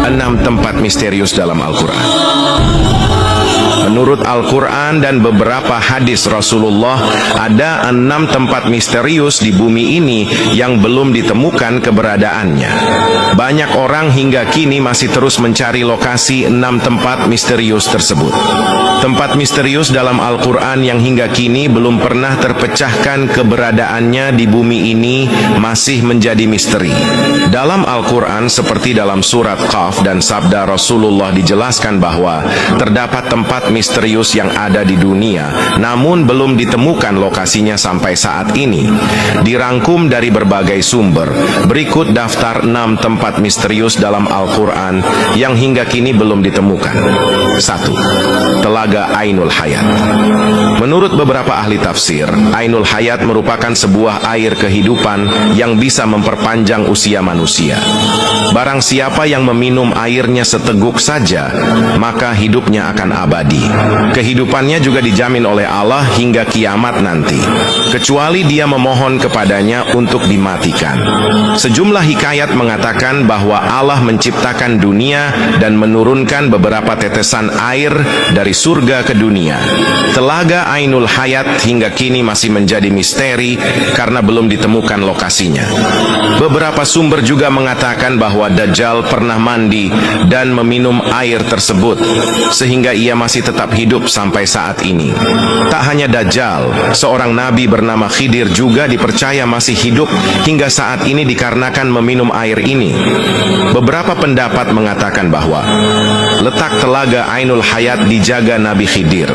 6 tempat misterius dalam Al-Quran. Menurut Al-Quran dan beberapa hadis Rasulullah, ada 6 tempat misterius di bumi ini yang belum ditemukan keberadaannya. Banyak orang hingga kini masih terus mencari lokasi 6 tempat misterius tersebut. Tempat misterius dalam Al-Quran yang hingga kini belum pernah terpecahkan keberadaannya di bumi ini masih menjadi misteri. Dalam Al-Quran seperti dalam surat Qaf dan sabda Rasulullah dijelaskan bahwa terdapat tempat misterius yang ada di dunia, namun belum ditemukan lokasinya sampai saat ini. Dirangkum dari berbagai sumber, berikut daftar 6 tempat misterius dalam Al-Quran yang hingga kini belum ditemukan. 1. Telaga Ainul Hayat. Menurut beberapa ahli tafsir, Ainul Hayat merupakan sebuah air kehidupan yang bisa memperpanjang usia manusia. Barang siapa yang meminum airnya seteguk saja, maka hidupnya akan abadi. Kehidupannya juga dijamin oleh Allah hingga kiamat nanti, kecuali dia memohon kepadanya untuk dimatikan. Sejumlah hikayat mengatakan bahwa Allah menciptakan dunia dan menurunkan beberapa tetesan air dari surga ke dunia. Telaga Ainul Hayat hingga kini masih menjadi misteri karena belum ditemukan lokasinya. Beberapa sumber juga mengatakan bahwa Dajjal pernah mandi dan meminum air tersebut, sehingga ia masih tetap hidup sampai saat ini. Tak hanya Dajjal, seorang nabi bernama Khidir juga dipercaya masih hidup hingga saat ini dikarenakan meminum air ini. Beberapa pendapat mengatakan bahwa letak telaga Ainul Hayat dijaga Nabi Khidir.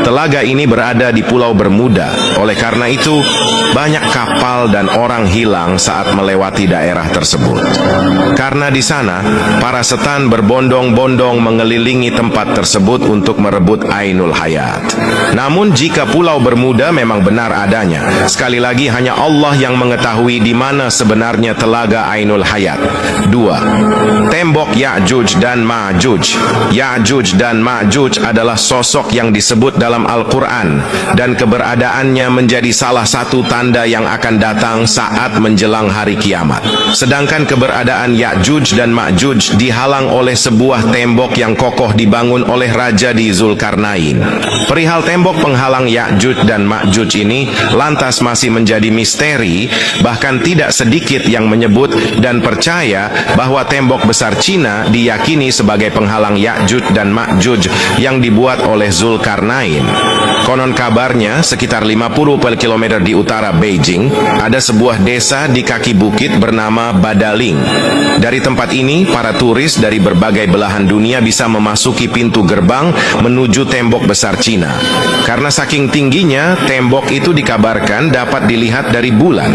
Telaga ini berada di Pulau Bermuda. Oleh karena itu, banyak kapal dan orang hilang saat melewati daerah tersebut. Karena di sana, para setan berbondong-bondong mengelilingi tempat tersebut untuk merebut Ainul Hayat. Namun jika Pulau Bermuda memang benar adanya, sekali lagi hanya Allah yang mengetahui di mana sebenarnya telaga Ainul Hayat. 2. Tembok Ya'juj dan Ma'juj. Ya'juj dan Ma'juj adalah sosok yang disebut dalam Al-Quran, dan keberadaannya menjadi salah satu tanda yang akan datang saat menjelang hari kiamat. Sedangkan keberadaan Ya'juj dan Ma'juj dihalang oleh sebuah tembok yang kokoh dibangun oleh Raja di Zulkarnain. Perihal tembok penghalang Ya'juj dan Ma'juj ini lantas masih menjadi misteri, bahkan tidak sedikit yang menyebut dan percaya bahwa tembok besar Cina diyakini sebagai penghalang Ya'juj dan Ma'juj yang dibuat oleh Zulkarnain. Konon kabarnya sekitar 50 km di utara Beijing ada sebuah desa di kaki bukit bernama Badaling. Dari tempat ini para turis dari berbagai belahan dunia bisa memasuki pintu gerbang menuju tembok besar Cina. Karena saking tingginya, tembok itu dikabarkan dapat dilihat dari bulan.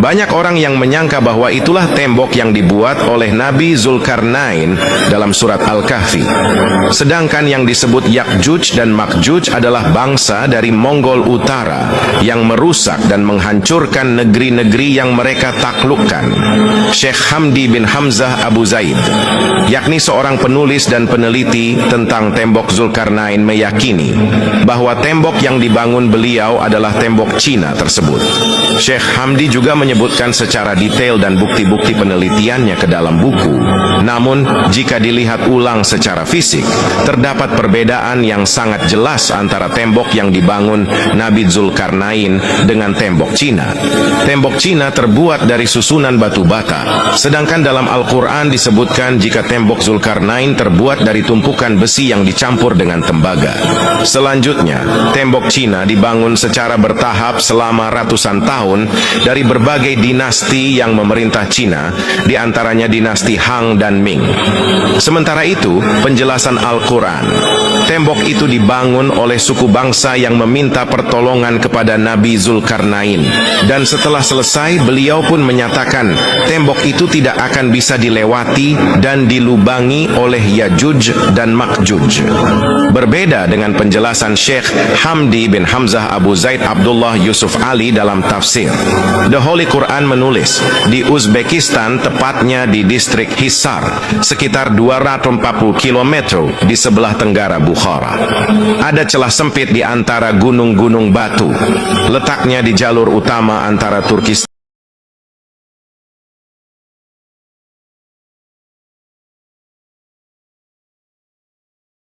Banyak orang yang menyangka bahwa itulah tembok yang dibuat oleh Nabi Zulkarnain dalam surat Al-Kahfi. Sedangkan yang disebut Ya'juj dan Ma'juj adalah bangsa dari Mongol Utara yang merusak dan menghancurkan negeri-negeri yang mereka taklukkan. Syekh Hamdi bin Hamzah Abu Zaid, yakni seorang penulis dan peneliti tentang tembok Zulkarnain, meyakini bahwa tembok yang dibangun beliau adalah tembok Cina tersebut. Syekh Hamdi juga menyebutkan secara detail dan bukti-bukti penelitiannya ke dalam buku. Namun, jika dilihat ulang secara fisik, terdapat perbedaan yang sangat jelas antara tembok yang dibangun Nabi Zulkarnain dengan tembok Cina. Tembok Cina terbuat dari susunan batu bata, sedangkan dalam Al-Quran disebutkan jika tembok Zulkarnain terbuat dari tumpukan besi yang dicampur dengan tembaga. Selanjutnya, tembok Cina dibangun secara bertahap selama ratusan tahun dari berbagai dinasti yang memerintah Cina, di antaranya dinasti Han dan Ming. Sementara itu, penjelasan Al-Quran, tembok itu dibangun oleh suku bangsa yang meminta pertolongan kepada Nabi Zulkarnain, dan setelah selesai beliau pun menyatakan tembok itu tidak akan bisa dilewati dan dilubangi oleh Ya'juj dan Ma'juj. Berbeda dengan penjelasan Syekh Hamdi bin Hamzah Abu Zaid Abdullah Yusuf Ali dalam tafsir. The Holy Quran menulis, di Uzbekistan, tepatnya di distrik Hisar, sekitar 240 km di sebelah tenggara Bukhara, ada celah sempit di antara gunung-gunung batu. Letaknya di jalur utama antara Turkistan